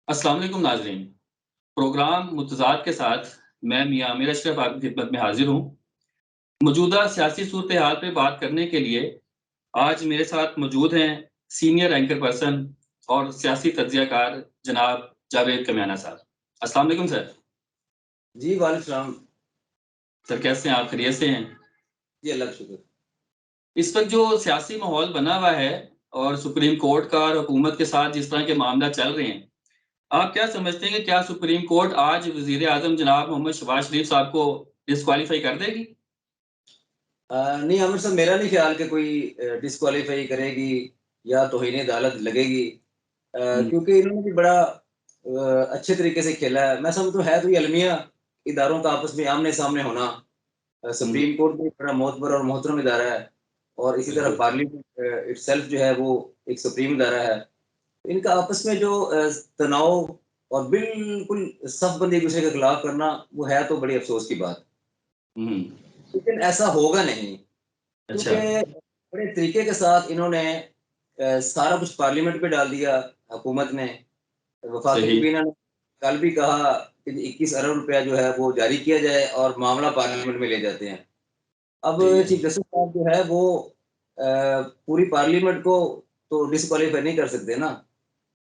अस्सलाम वालेकुम नाज़रीन। प्रोग्राम मुतज़ाद के साथ मैं मियां आमिर अशरफ आपकी खिदमत में हाज़िर हूँ। मौजूदा सियासी सूरत-ए-हाल पे बात करने के लिए आज मेरे साथ मौजूद हैं सीनियर एंकर पर्सन और सियासी तज्ज़ियाकार जनाब जावेद कमियाना साहब। अस्सलाम वालेकुम सर। जी, वालेकुम सलाम। सर कैसे हैं आप? खैरियत से हैं? जी, अल्लाह का शुक्र। इस वक़्त जो सियासी माहौल बना हुआ है और सुप्रीम कोर्ट का और हुकूमत के साथ जिस तरह के मामला चल रहे हैं, आप क्या समझते हैं कि क्या सुप्रीम कोर्ट आज वज़ीर-ए-आज़म जनाब मोहम्मद शहबाज शरीफ साहब को डिस्क्वालीफाई कर देगी? नहीं आमिर साहब, मेरा नहीं ख्याल कि कोई डिस्क्वालीफाई करेगी या तौहीन अदालत लगेगी। हुँ, क्योंकि इन्होंने भी बड़ा अच्छे तरीके से खेला है। मैं समझता हूँ है तो ये अलमिया इदारों का आपस में आमने-सामने होना। हुँ, सुप्रीम कोर्ट भी बड़ा मोहतबर और मोहतरम इदारा है और इसी तरह बिल्कुल। पार्लियामेंट इटसेल्फ जो है वो एक सुप्रीम इदारा है। इनका आपस में जो तनाव और बिल्कुल सफ बंद एक-दूसरे के खिलाफ करना, वो है तो बड़ी अफ़सोस की बात। हुँ, लेकिन ऐसा होगा नहीं। अच्छा, क्योंकि बड़े तरीके के साथ इन्होंने सारा कुछ पार्लियामेंट पे डाल दिया हुकूमत ने। वफाकी सही। मुबीना ने कल भी कहा कि 21 अरब रुपया जो है वो जारी किया जाए और मामला पार्लियामेंट में ले जाते हैं। अब जी, चीफ जस्टिस साहब जो है वो पूरी पार्लियामेंट को तो डिस्क्वालीफाई नहीं कर सकते ना।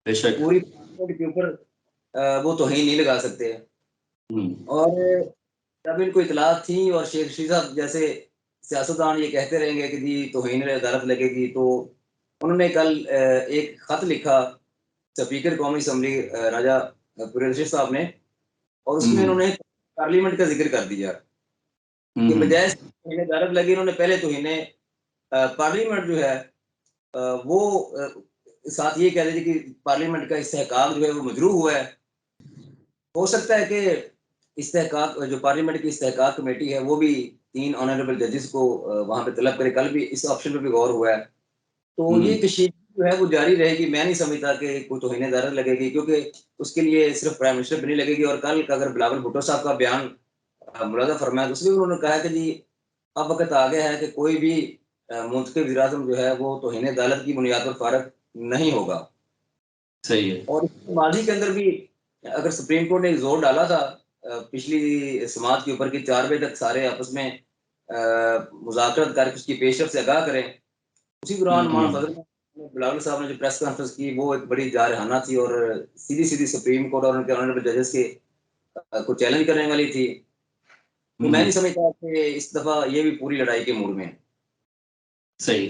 बेशक। पूरी पार्लियामेंट के ऊपर वो तौहीन नहीं लगा सकते। हुँ, और जब इनको इत्तलात थी और शेख रशीद साहब जैसे सियासतदान ये कहते रहेंगे कि जी तौहीन अदालत लगेगी, तो उन्होंने कल एक खत लिखा स्पीकर कौमी असम्बली राजा कुरैशी साहब ने, और हुँ, उसमें हुँ, उन्होंने पार्लियामेंट का जिक्र कर दिया हुँ, कि हुँ, बजाय तौहीन अदालत लगी, उन्होंने पहले तौहीन पार्लियामेंट जो है वो साथ ये कह रहे थे कि पार्लियामेंट का इस्तेहकाम जो है वो मजरूह हुआ है। हो सकता है कि इस्तेहकाक जो पार्लियामेंट की इस्तेहकाक कमेटी है वो भी 3 ऑनरेबल जजेस को वहाँ पे तलब करे। कल भी इस ऑप्शन पे भी गौर हुआ है। तो हुँ, ये कशीदगी जो है वो जारी रहेगी। मैं नहीं समझता कि कोई तौहीन अदालत लगेगी, क्योंकि उसके लिए सिर्फ प्राइम मिनिस्टर पे नहीं लगेगी। और कल का अगर बिलावल भुट्टो साहब का बयान मुलाजा फरमाया, तो उसमें भी उन्होंने कहा कि जी अब वक़्त आ गया है कि कोई भी मुंतखब वज़ीर-ए-आज़म जो है वो तौहीन अदालत की बुनियाद पर फारग नहीं होगा। सही है। और माज़ी के अंदर भी अगर सुप्रीम कोर्ट ने एक ज़ोर डाला था पिछली समाअत के ऊपर कि 4 बजे तक सारे आपस में मुज़ाकरत करके उसकी पेशरफ से आगाह करें। उसी हुँ, दौरान हुँ, मौलाना फजल बिलावल साहब ने जो प्रेस कॉन्फ्रेंस की, वो एक बड़ी जारहाना थी और सीधी-सीधी सुप्रीम कोर्ट और उनके ऑनरेबल जजेस के को चैलेंज करने वाली थी। तो हुँ, मैं हुँ, नहीं समझता कि इस दफ़ा ये भी पूरी लड़ाई के मूड में है। सही।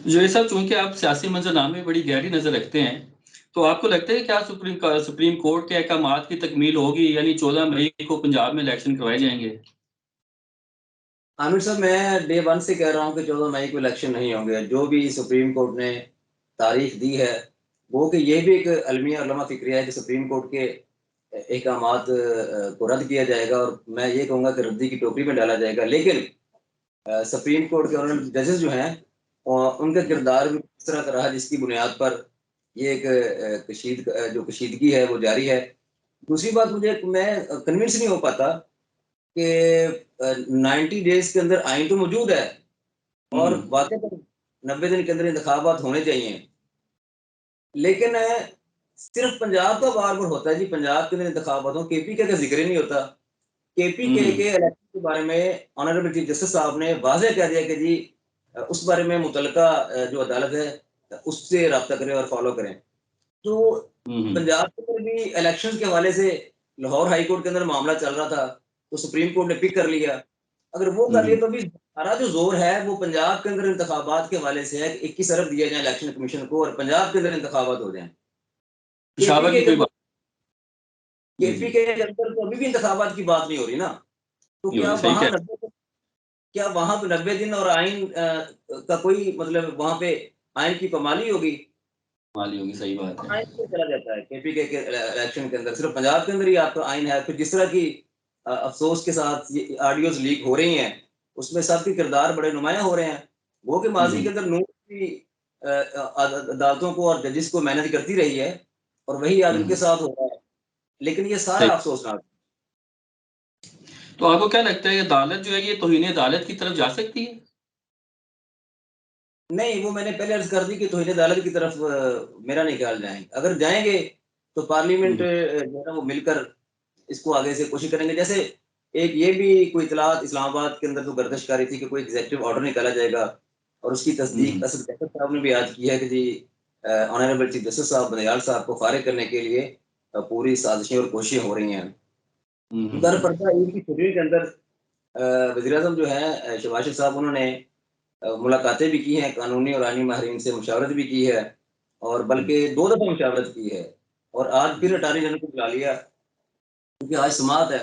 ज़ुहैर साहब, चूँकि आप सियासी मंज़रनामे में बड़ी गहरी नज़र रखते हैं, तो आपको लगता है कि क्या सुप्रीम कोर्ट के अहकामात की तकमील होगी, यानी 14 मई को पंजाब में इलेक्शन करवाए जाएँगे? आमिर साहब, मैं डे 1 से कह रहा हूँ कि 14 मई को इलेक्शन नहीं होंगे। जो भी सुप्रीम कोर्ट ने तारीख दी है, वो कि ये भी एक अलमिया उलमा फ़िक्रिया है कि सुप्रीम कोर्ट के अहकामात को रद्द किया जाएगा और मैं ये कहूँगा कि रद्दी की टोकरी में डाला जाएगा। लेकिन सुप्रीम कोर्ट के ऑनरेबल जजेस जो हैं उनका किरदार भी इस तरह का रहा जिसकी बुनियाद पर ये एक जो कशीदगी है वो जारी है। दूसरी बात, मैं कन्विंस नहीं हो पाता कि 90 डेज़ के अंदर आइन तो मौजूद है हुँ, और हुँ, वाक़ई 90 दिन के अंदर इंतखाबात होने चाहिए। लेकिन सिर्फ़ पंजाब का बार-बार होता है जी, पंजाब के अंदर इंतखाबात हो, केपीके का ज़िक्र ही नहीं होता। हुँ, केपीके के हुँ, इलेक्शन के बारे में ऑनरेबल चीफ जस्टिस साहब ने वाज़ेह कह दिया कि जी उस बारे में मुतल्लका जो अदालत है उससे राब्ता करें और फ़ॉलो करें। तो हुँ, हुँ, पंजाब के अंदर भी इलेक्शंस के हवाले से लाहौर हाई कोर्ट के अंदर मामला चल रहा था, तो सुप्रीम कोर्ट ने पिक कर लिया। अगर वो हुँ, कर लिया हुँ। तो भी सारा जो ज़ोर है वो पंजाब के अंदर इंतखाबात के हवाले से है कि 21 अरब दिया जाए इलेक्शन कमीशन को और पंजाब के अंदर इंतखाबात हो जाएँ। पेशावर केपीके की के कोई अंदर बात जी, जी, केपीके के अंदर तो अभी भी इंतखाबात की बात नहीं हो रही ना। तो नहीं हो रही, सही कह रहे हैं। क्या वहाँ पे 90 दिन और आइन का कोई मतलब वहाँ पे आइन की पामाली होगी? कमाल ही होगी, सही बात है। आइन पे चला जाता है केपीके के इलेक्शन के अंदर, सिर्फ पंजाब के अंदर ही आपका आइन है। फिर जिस तरह की अफ़सोस के साथ ये ऑडियोज़ लीक हो रही हैं, उसमें सबके किरदार बड़े नुमायाँ हो रहे हैं। वो कि हुँ, माज़ी के हुँ, अंदर नून की अदालतों को और जजेस को मैनेज करती रही है और वही आज हुँ, उनके हुँ, साथ हो रहा है। लेकिन ये सारा सही। अफ़सोसनाक है। तो आपको क्या लगता है, ये अदालत जो है, ये तौहीन अदालत की तरफ जा सकती है? नहीं, वो मैंने पहले अर्ज़ कर दी कि तौहीन अदालत की तरफ मेरा नहीं ख़्याल जाएँगे। अगर जाएँगे तो पार्लियामेंट जो है ना वो मिलकर इसको आगे से कोशिश करेंगे। जैसे एक ये भी कोई इतलात इस्लामाबाद के अंदर तो गर्दिश कर रही थी कि कोई एग्जीक्यूटिव ऑर्डर निकाला जाएगा, और उसकी तस्दीक असद कैसर साहब ने भी आज की है कि जी ऑनरेबल चीफ जस्टिस साहब बंदयाल साहब को फारिग करने के लिए पूरी साजिशें और कोशिशें हो रही हैं। दर पर्दा ईद की छुट्टियों के अंदर वज़ीर-ए-आज़म जो है शहबाज शरीफ साहब, उन्होंने मुलाकातें भी की हैं, कानूनी और आईनी माहिरीन से मुशावरत भी की है, और बल्कि 2 दफ़ा मुशावरत की है, और आज फिर अटॉर्नी जनरल को बुला लिया क्योंकि आज समाअत है।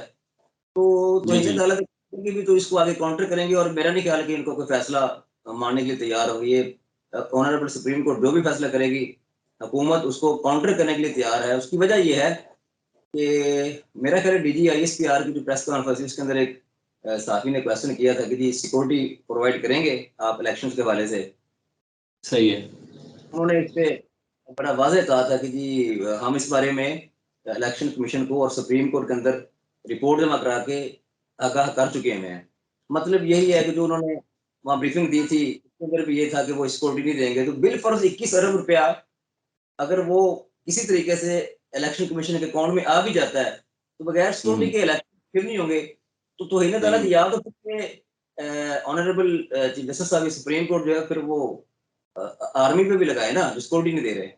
तो तौहीन अदालत की भी तो इसको आगे काउंटर करेंगे, और मेरा नहीं ख्याल कि इनको कोई फैसला मानने के लिए तैयार होगी। ये ऑनरेबल सुप्रीम कोर्ट जो भी फैसला करेगी, हुकूमत उसको काउंटर करने के लिए तैयार है। उसकी वजह ये है कि मेरा ख्याल है DG/ISPR की जो प्रेस कॉन्फ्रेंस है उसके अंदर एक सहाफ़ी ने क्वेश्चन किया था कि जी सिक्योरिटी प्रोवाइड करेंगे आप इलेक्शंस के हवाले से? सही है। उन्होंने इस पे बड़ा वाज़ेह कहा था कि जी हम इस बारे में इलेक्शन कमीशन को और सुप्रीम कोर्ट के अंदर रिपोर्ट जमा करा के आगाह कर चुके हैं। मतलब यही है कि जो उन्होंने वहाँ ब्रीफिंग दी थी, उसके अंदर भी ये था कि वो सिक्योरिटी नहीं देंगे। तो बिलफर्ज़ 21 अरब रुपया अगर वो किसी तरीके से इलेक्शन कमीशन के अकाउंट में आ भी जाता है, तो बगैर सिक्योरिटी के इलेक्शन फिर नहीं होंगे। तो तौहीन अदालत या तो फिर ऑनरेबल चीफ जस्टिस साहब सुप्रीम कोर्ट जो है फिर वो आर्मी पे भी लगाए ना, जो सिक्योरिटी नहीं दे रहे,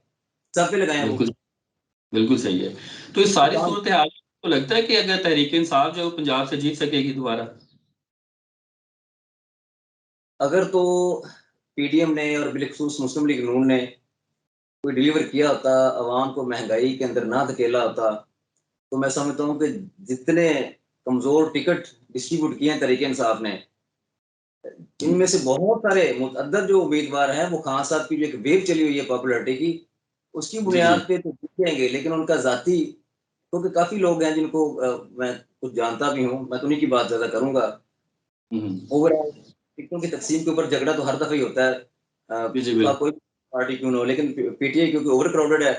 सब पे लगाए वो। बिल्कुल, बिल्कुल सही है। तो इस सारी सूरत हाल को लगता है कि अगर तहरीक इंसाफ जो है वो पंजाब से जीत सकेगी दोबारा? अगर तो PDM ने और बिलखसूस मुस्लिम लीग नून ने कोई डिलीवर किया होता, अवाम को महंगाई के अंदर ना धकेला होता, तो मैं समझता हूँ कि जितने कमज़ोर टिकट डिस्ट्रीब्यूट किए हैं तहरीक इंसाफ ने, इनमें से बहुत सारे मुतअद्दद जो उम्मीदवार हैं, वो खान साहब की जो एक वेव चली हुई है पॉपुलैरिटी की, उसकी जी, बुनियाद जी। पे तो जीतेंगे, लेकिन उनका ज़ाती, क्योंकि काफ़ी लोग हैं जिनको मैं कुछ जानता भी हूँ, मैं तो उन्हीं की बात ज़्यादा करूँगा। ओवरऑल टिकटों की तकसीम के ऊपर झगड़ा तो हर दफ़ा ही होता है, जी, जी, बिल्कुल। कोई पार्टी क्यों ना हो, लेकिन PTI क्योंकि ओवर क्राउडेड है,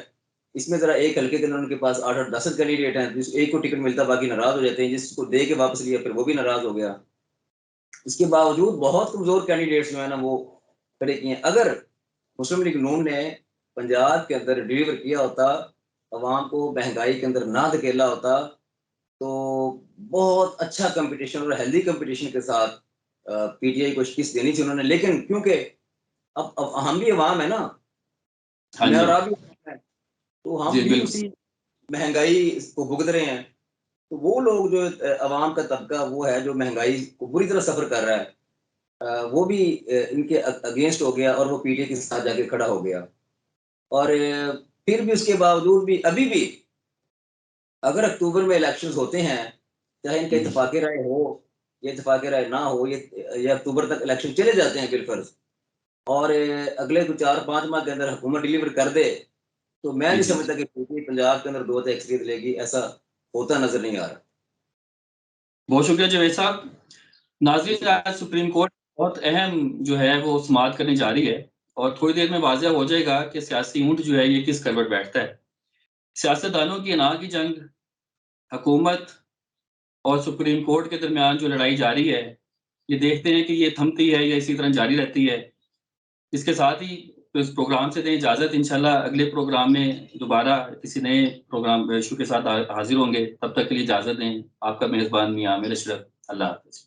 इसमें ज़रा एक हल्के के अंदर उनके पास 8-8 10 कैंडिडेट हैं, जिस एक को टिकट मिलता बाकी नाराज़ हो जाते हैं, जिसको दे के वापस लिया फिर वो भी नाराज़ हो गया। इसके बावजूद बहुत कमज़ोर कैंडिडेट्स जो है ना वो खड़े किए हैं। अगर मुस्लिम लीग नून ने पंजाब के अंदर डिलीवर किया होता, अवाम को महंगाई के अंदर ना धकेला होता, तो बहुत अच्छा कंपटीशन और हेल्दी कंपटीशन के साथ PTI को शिकस्त देनी थी उन्होंने। लेकिन क्योंकि अब हम भी अवाम है ना, हाँ मैं जी। और आप भी हैं, तो हम जी, भी बिल्कुल। उसी महंगाई को भुगत रहे हैं। तो वो लोग जो अवाम का तबका वो है जो महंगाई को बुरी तरह सफ़र कर रहा है, वो भी इनके अगेंस्ट हो गया और वो PTI के साथ जाके खड़ा हो गया। और फिर भी उसके बावजूद भी अभी भी अगर अक्टूबर में इलेक्शंस होते हैं, चाहे इनका इत्तेफाक राय हो या इत्तेफाक राय ना हो, ये अक्टूबर तक इलेक्शन चले जाते हैं बिलफर्ज, और अगले तो 4-5 माह के अंदर हुकूमत डिलीवर कर दे, तो मैं जी, नहीं जी। समझता कि पंजाब के अंदर 2 अक्सरियत लेगी, ऐसा होता नजर नहीं आ रहा। बहुत शुक्रिया जावेद साहब। नाज़रीन, आज सुप्रीम कोर्ट बहुत अहम जो है वो समाअत करने जा रही है, और थोड़ी देर में वाज़ेह हो जाएगा कि सियासी ऊँट जो है ये किस करवट बैठता है। सियासतदानों की अना की जंग, हुकूमत और सुप्रीम कोर्ट के दरमियान जो लड़ाई जारी है, ये देखते हैं कि ये थमती है या इसी तरह जारी रहती है। इसके साथ ही तो इस प्रोग्राम से दें इजाज़त। इंशाल्लाह अगले प्रोग्राम में दोबारा किसी नए प्रोग्राम इश्यू के साथ हाज़िर होंगे। तब तक के लिए इजाज़त दें। आपका मेज़बान मियां आमिर अशरफ। अल्लाह हाफ़िज़।